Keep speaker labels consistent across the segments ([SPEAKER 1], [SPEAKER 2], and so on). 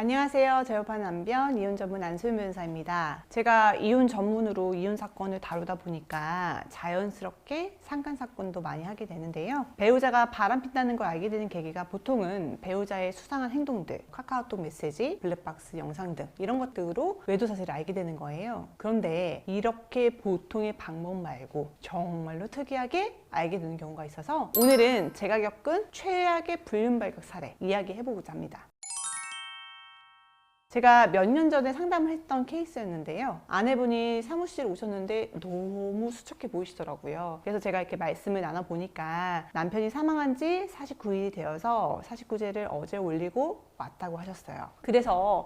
[SPEAKER 1] 안녕하세요. 제협한 남편 이혼 전문 안소연 변호사입니다. 제가 이혼 전문으로 이혼 사건을 다루다 보니까 자연스럽게 상간 사건도 많이 하게 되는데요. 배우자가 바람핀다는 걸 알게 되는 계기가 보통은 배우자의 수상한 행동들, 카카오톡 메시지, 블랙박스 영상 등 이런 것들로 외도 사실을 알게 되는 거예요. 그런데 이렇게 보통의 방법 말고 정말로 특이하게 알게 되는 경우가 있어서 오늘은 제가 겪은 최악의 불륜발각 사례 이야기해보고자 합니다. 제가 몇 년 전에 상담을 했던 케이스였는데요. 아내분이 사무실에 오셨는데 너무 수척해 보이시더라고요. 그래서 제가 이렇게 말씀을 나눠보니까 남편이 사망한 지 49일이 되어서 49제를 어제 올리고 왔다고 하셨어요. 그래서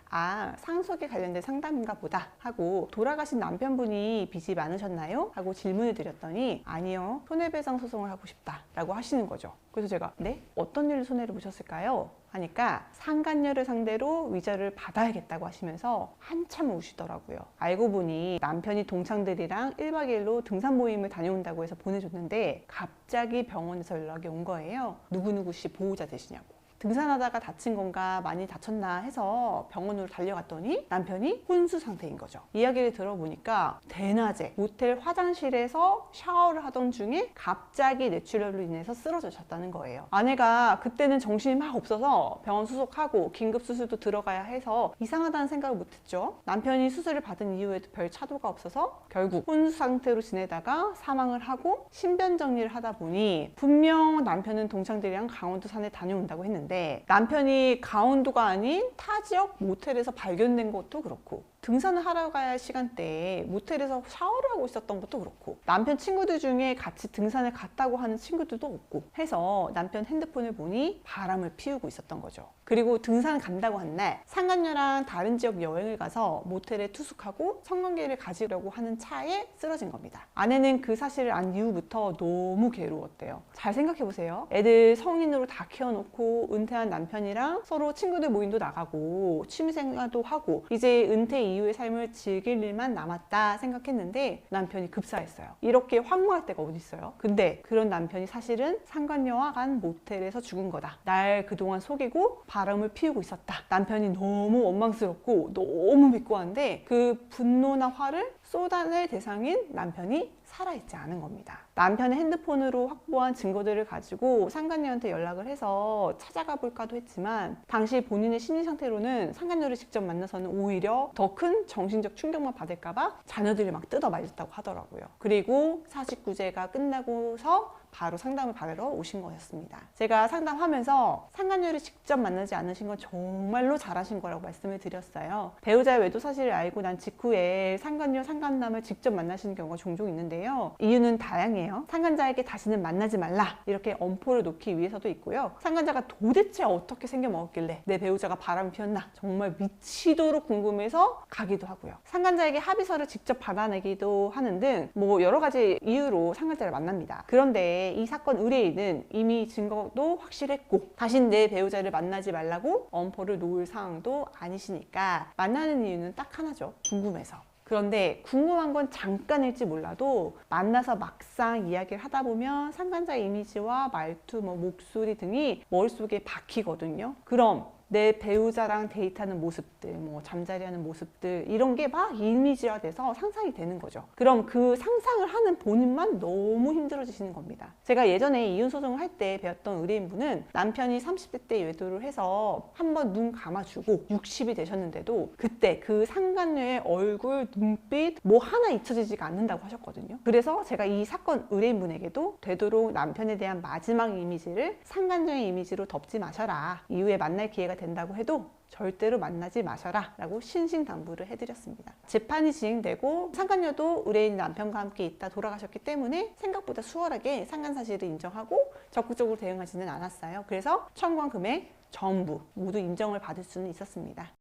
[SPEAKER 1] 상속에 관련된 상담인가 보다 하고 돌아가신 남편분이 빚이 많으셨나요? 하고 질문을 드렸더니 아니요, 손해배상 소송을 하고 싶다라고 하시는 거죠. 그래서 제가 네? 어떤 일로 손해를 보셨을까요? 하니까 상간녀를 상대로 위자료를 받아야겠다고 하시면서 한참 우시더라고요. 알고 보니 남편이 동창들이랑 1박 2일로 등산 모임을 다녀온다고 해서 보내줬는데 갑자기 병원에서 연락이 온 거예요. 누구누구 씨 보호자 되시냐고. 등산하다가 다친 건가 많이 다쳤나 해서 병원으로 달려갔더니 남편이 혼수 상태인 거죠. 이야기를 들어보니까 대낮에 모텔 화장실에서 샤워를 하던 중에 갑자기 뇌출혈로 인해서 쓰러졌다는 거예요. 아내가 그때는 정신이 막 없어서 병원 수속하고 긴급 수술도 들어가야 해서 이상하다는 생각을 못했죠. 남편이 수술을 받은 이후에도 별 차도가 없어서 결국 혼수 상태로 지내다가 사망을 하고 신변 정리를 하다 보니 분명 남편은 동창들이랑 강원도 산에 다녀온다고 했는데 남편이 강원도가 아닌 타 지역 모텔에서 발견된 것도 그렇고 등산을 하러 가야 할 시간대에 모텔에서 샤워를 하고 있었던 것도 그렇고 남편 친구들 중에 같이 등산을 갔다고 하는 친구들도 없고 해서 남편 핸드폰을 보니 바람을 피우고 있었던 거죠. 그리고 등산 간다고 한 날 상간녀랑 다른 지역 여행을 가서 모텔에 투숙하고 성관계를 가지려고 하는 차에 쓰러진 겁니다. 아내는 그 사실을 안 이후부터 너무 괴로웠대요. 잘 생각해보세요. 애들 성인으로 다 키워놓고 은퇴한 남편이랑 서로 친구들 모임도 나가고 취미생활도 하고 이제 은퇴 이후의 삶을 즐길 일만 남았다 생각했는데 남편이 급사했어요. 이렇게 황무할 때가 어딨어요. 근데 그런 남편이 사실은 상간녀와 간 모텔에서 죽은 거다. 날 그동안 속이고 바람을 피우고 있었다. 남편이 너무 원망스럽고 너무 비꼬한데 그 분노나 화를 쏟아낼 대상인 남편이 살아있지 않은 겁니다. 남편의 핸드폰으로 확보한 증거들을 가지고 상간녀한테 연락을 해서 찾아가 볼까도 했지만 당시 본인의 심리 상태로는 상간녀를 직접 만나서는 오히려 더 큰 정신적 충격만 받을까봐 자녀들이 막 뜯어 말렸다고 하더라고요. 그리고 49제가 끝나고서 바로 상담을 받으러 오신 거였습니다. 제가 상담하면서 상간녀를 직접 만나지 않으신 건 정말로 잘하신 거라고 말씀을 드렸어요. 배우자의 외도 사실을 알고 난 직후에 상간녀, 상간남을 직접 만나시는 경우가 종종 있는데요. 이유는 다양해요. 상간자에게 다시는 만나지 말라 이렇게 엄포를 놓기 위해서도 있고요. 상간자가 도대체 어떻게 생겨먹었길래 내 배우자가 바람을 피웠나 정말 미치도록 궁금해서 가기도 하고요. 상간자에게 합의서를 직접 받아내기도 하는 등 여러 가지 이유로 상간자를 만납니다. 그런데 이 사건 의뢰인은 이미 증거도 확실했고 다신 내 배우자를 만나지 말라고 엄포를 놓을 상황도 아니시니까 만나는 이유는 딱 하나죠. 궁금해서. 그런데 궁금한 건 잠깐일지 몰라도 만나서 막상 이야기를 하다 보면 상간자의 이미지와 말투, 목소리 등이 머릿속에 박히거든요. 그럼 내 배우자랑 데이트하는 모습들, 잠자리하는 모습들 이런 게 막 이미지화돼서 상상이 되는 거죠. 그럼 그 상상을 하는 본인만 너무 힘들어지시는 겁니다. 제가 예전에 이혼 소송을 할 때 배웠던 의뢰인분은 남편이 30대 때 외도를 해서 한번 눈 감아주고 60이 되셨는데도 그때 그 상간녀의 얼굴, 눈빛 하나 잊혀지지가 않는다고 하셨거든요. 그래서 제가 이 사건 의뢰인분에게도 되도록 남편에 대한 마지막 이미지를 상간녀의 이미지로 덮지 마셔라. 이후에 만날 기회가 된다고 해도 절대로 만나지 마셔라 라고 신신당부를 해드렸습니다. 재판이 진행되고 상간녀도 의뢰인 남편과 함께 있다 돌아가셨기 때문에 생각보다 수월하게 상간 사실을 인정하고 적극적으로 대응하지는 않았어요. 그래서 청구한 금액 전부 모두 인정을 받을 수는 있었습니다.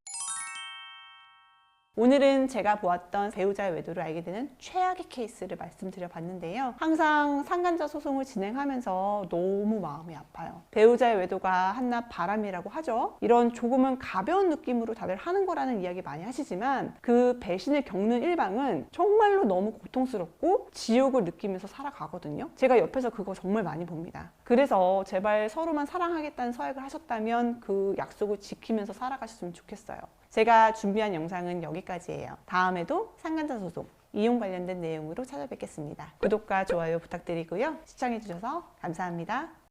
[SPEAKER 1] 오늘은 제가 보았던 배우자의 외도를 알게 되는 최악의 케이스를 말씀드려 봤는데요. 항상 상간자 소송을 진행하면서 너무 마음이 아파요. 배우자의 외도가 한낱 바람이라고 하죠. 이런 조금은 가벼운 느낌으로 다들 하는 거라는 이야기 많이 하시지만 그 배신을 겪는 일방은 정말로 너무 고통스럽고 지옥을 느끼면서 살아가거든요. 제가 옆에서 그거 정말 많이 봅니다. 그 그래서 제발 서로만 사랑하겠다는 서약을 하셨다면 그 약속을 지키면서 살아가셨으면 좋겠어요. 제가 준비한 영상은 여기까지예요. 다음에도 상간자 소송, 이용 관련된 내용으로 찾아뵙겠습니다. 구독과 좋아요 부탁드리고요. 시청해주셔서 감사합니다.